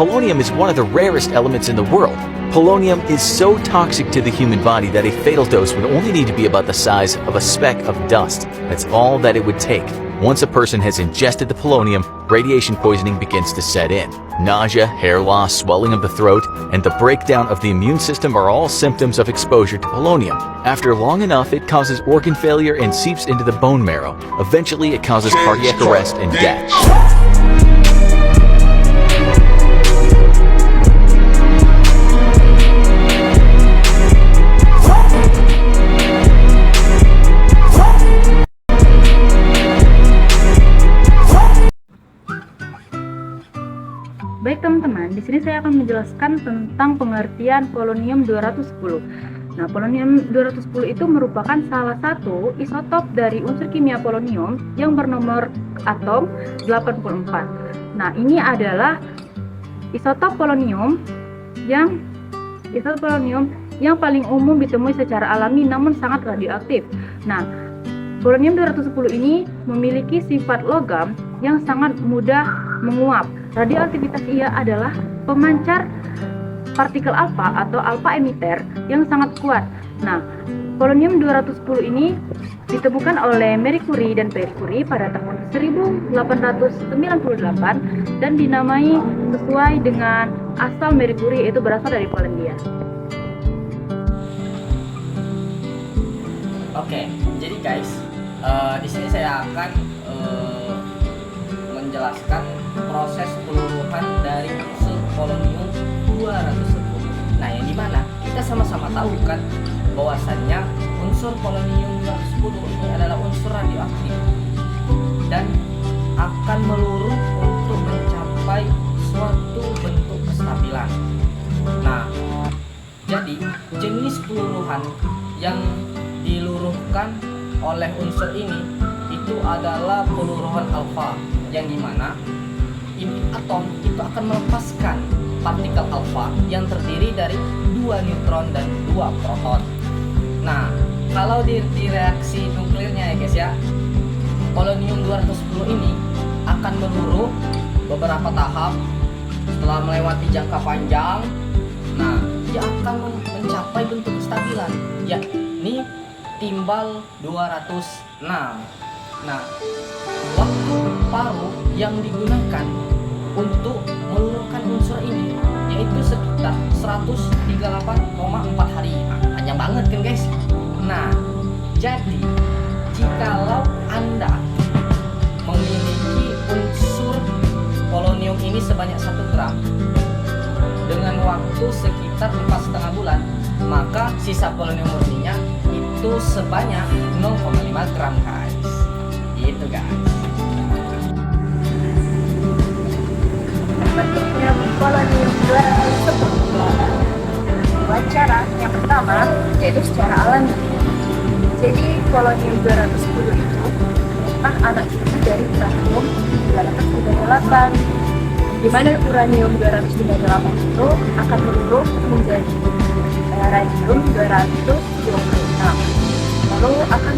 polonium is one of the rarest elements in the world. Polonium is so toxic to the human body that a fatal dose would only need to be about the size of a speck of dust. That's all that it would take. Once a person has ingested the polonium, radiation poisoning begins to set in. Nausea, hair loss, swelling of the throat, and the breakdown of the immune system are all symptoms of exposure to polonium. After long enough, it causes organ failure and seeps into the bone marrow. Eventually, it causes cardiac arrest and death. Baik teman-teman, di sini saya akan menjelaskan tentang pengertian polonium 210. Nah, polonium 210 itu merupakan salah satu isotop dari unsur kimia polonium yang bernomor atom 84. Nah, ini adalah isotop polonium yang paling umum ditemui secara alami namun sangat radioaktif. Nah, polonium 210 ini memiliki sifat logam yang sangat mudah menguap. Radioaktivitas ia adalah pemancar partikel alfa atau alpha emitter yang sangat kuat. Nah, polonium 210 ini ditemukan oleh Marie Curie dan Pierre Curie pada tahun 1898 dan dinamai sesuai dengan asal Marie Curie, yaitu berasal dari Polandia. Oke, jadi guys, di sini saya akan menjelaskan proses peluruhan dari unsur polonium 210. Nah, yang dimana kita sama-sama tahu kan bahwasannya unsur polonium 210 ini adalah unsur radioaktif dan akan meluruh untuk mencapai suatu bentuk kestabilan. Nah, jadi jenis peluruhan yang diluruhkan oleh unsur ini itu adalah peluruhan alfa, yang dimana ini atom itu akan melepaskan partikel alfa yang terdiri dari 2 neutron dan 2 proton. Nah, kalau di reaksi nuklirnya ya guys ya, polonium 210 ini akan meluruh beberapa tahap. Setelah melewati jangka panjang, nah dia akan mencapai bentuk kestabilan, yakni timbal 206. Nah, waktu paruh yang digunakan untuk meluruhkan unsur ini yaitu sekitar 138,4 hari. Nah, panjang banget kan guys. Nah, jadi jikalau Anda memiliki unsur polonium ini sebanyak 1 gram dengan waktu sekitar 4,5 bulan, maka sisa polonium murninya itu sebanyak 0,5 gram guys. Gitu guys. Bentuknya polonium 210 dua cara. Yang pertama yaitu secara alami. Jadi polonium 210 itu anak cucu dari uranium 238, di mana uranium 238 itu akan meluruh menjadi radium 226, lalu akan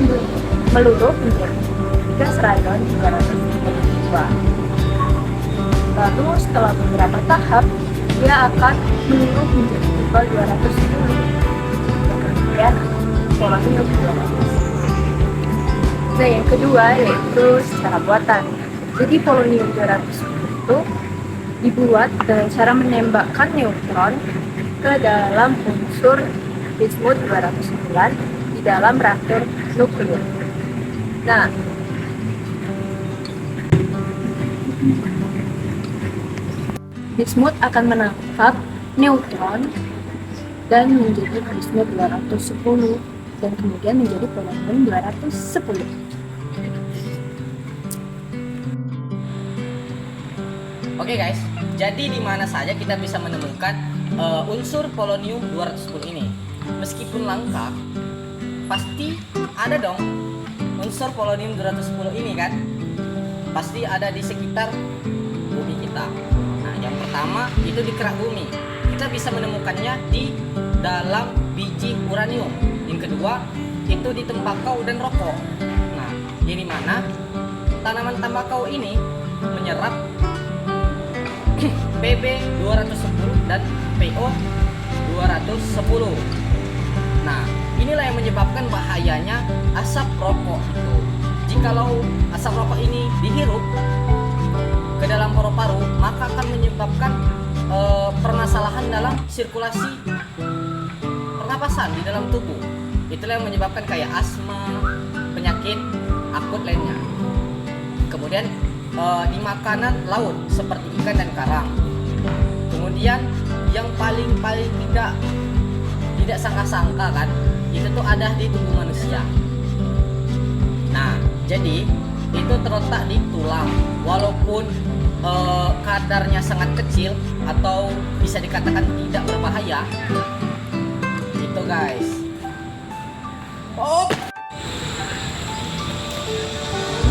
meluruh menjadi gas radon 232. Lalu setelah beberapa tahap dia akan meluruh menjadi timbal 210, dan kemudian polonium 200. Nah, yang kedua yaitu secara buatan. Jadi polonium 210 itu dibuat dengan cara menembakkan neutron ke dalam unsur bismut 209 di dalam reaktor nuklir. Nah, bismut akan menangkap neutron dan menjadi bismut 210 dan kemudian menjadi polonium 210. Oke guys, jadi di mana saja kita bisa menemukan unsur polonium 210 ini? Meskipun langka, pasti ada dong unsur polonium 210 ini kan? Pasti ada di sekitar bumi kita. Nah, yang pertama itu di kerak bumi. Kita bisa menemukannya di dalam biji uranium. Yang kedua itu di tembakau dan rokok. Nah, di mana tanaman tembakau ini menyerap PB 210 dan PO 210. Nah, inilah yang menyebabkan bahayanya asap rokok itu. Jikalau asap rokok ini dihirup ke dalam paru-paru, maka akan menyebabkan permasalahan dalam sirkulasi pernapasan di dalam tubuh. Itulah yang menyebabkan kayak asma, penyakit akut lainnya. Kemudian di makanan laut seperti ikan dan karang. Kemudian yang paling tidak sangka-sangka kan, itu tuh ada di tubuh manusia. Nah, jadi itu terletak di tulang. Walaupun kadarnya sangat kecil atau bisa dikatakan tidak berbahaya, itu guys.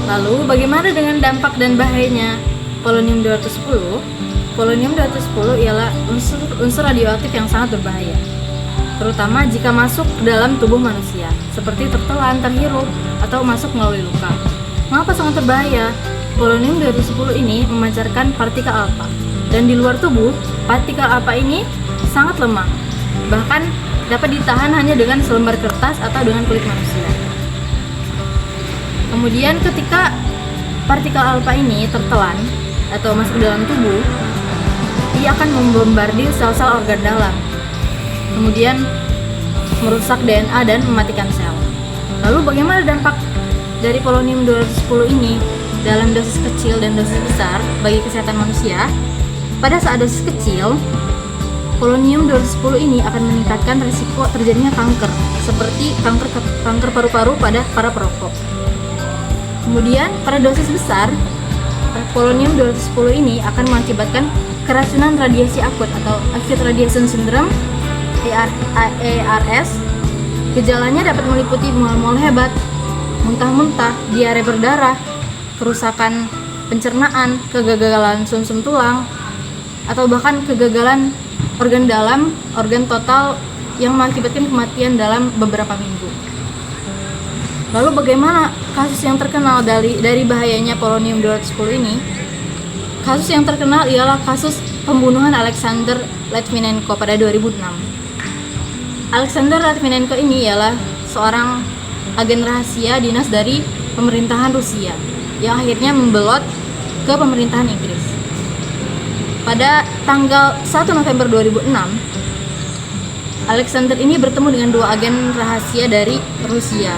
Lalu bagaimana dengan dampak dan bahayanya polonium 210? Polonium 210 ialah unsur radioaktif yang sangat berbahaya, terutama jika masuk ke dalam tubuh manusia, seperti tertelan, terhirup, atau masuk melalui luka. Mengapa sangat berbahaya? Polonium 210 ini memancarkan partikel alfa, dan di luar tubuh, partikel alfa ini sangat lemah, bahkan dapat ditahan hanya dengan selembar kertas atau dengan kulit manusia. Kemudian ketika partikel alfa ini tertelan atau masuk ke dalam tubuh, ia akan membombardir sel-sel organ dalam, kemudian merusak DNA dan mematikan sel. Lalu bagaimana dampak dari polonium 210 ini dalam dosis kecil dan dosis besar bagi kesehatan manusia? Pada saat dosis kecil, polonium 210 ini akan meningkatkan risiko terjadinya kanker, seperti kanker paru-paru pada para perokok. Kemudian pada dosis besar, polonium 210 ini akan mengakibatkan keracunan radiasi akut atau acute radiation syndrome ARS. Gejalanya dapat meliputi mual-mual hebat, muntah-muntah, diare berdarah, kerusakan pencernaan, kegagalan sumsum tulang, atau bahkan kegagalan organ dalam, organ total yang mengakibatkan kematian dalam beberapa minggu. Lalu bagaimana kasus yang terkenal dari bahayanya polonium 210 ini? Kasus yang terkenal ialah kasus pembunuhan Alexander Litvinenko pada 2006. Alexander Litvinenko ini ialah seorang agen rahasia dinas dari pemerintahan Rusia yang akhirnya membelot ke pemerintahan Inggris. Pada tanggal 1 November 2006, Alexander ini bertemu dengan dua agen rahasia dari Rusia.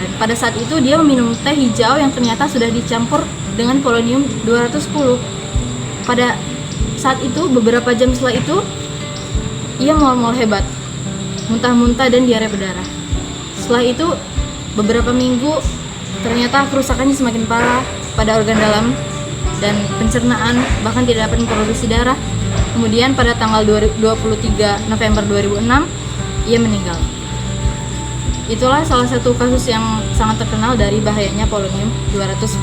Dan pada saat itu dia meminum teh hijau yang ternyata sudah dicampur dengan polonium 210. Pada saat itu, beberapa jam setelah itu, ia mual-mual hebat, muntah-muntah dan diare berdarah. Setelah itu, beberapa minggu, ternyata kerusakannya semakin parah pada organ dalam dan pencernaan, bahkan tidak dapat memproduksi darah. Kemudian pada tanggal 23 November 2006, ia meninggal. Itulah salah satu kasus yang sangat terkenal dari bahayanya polonium 210.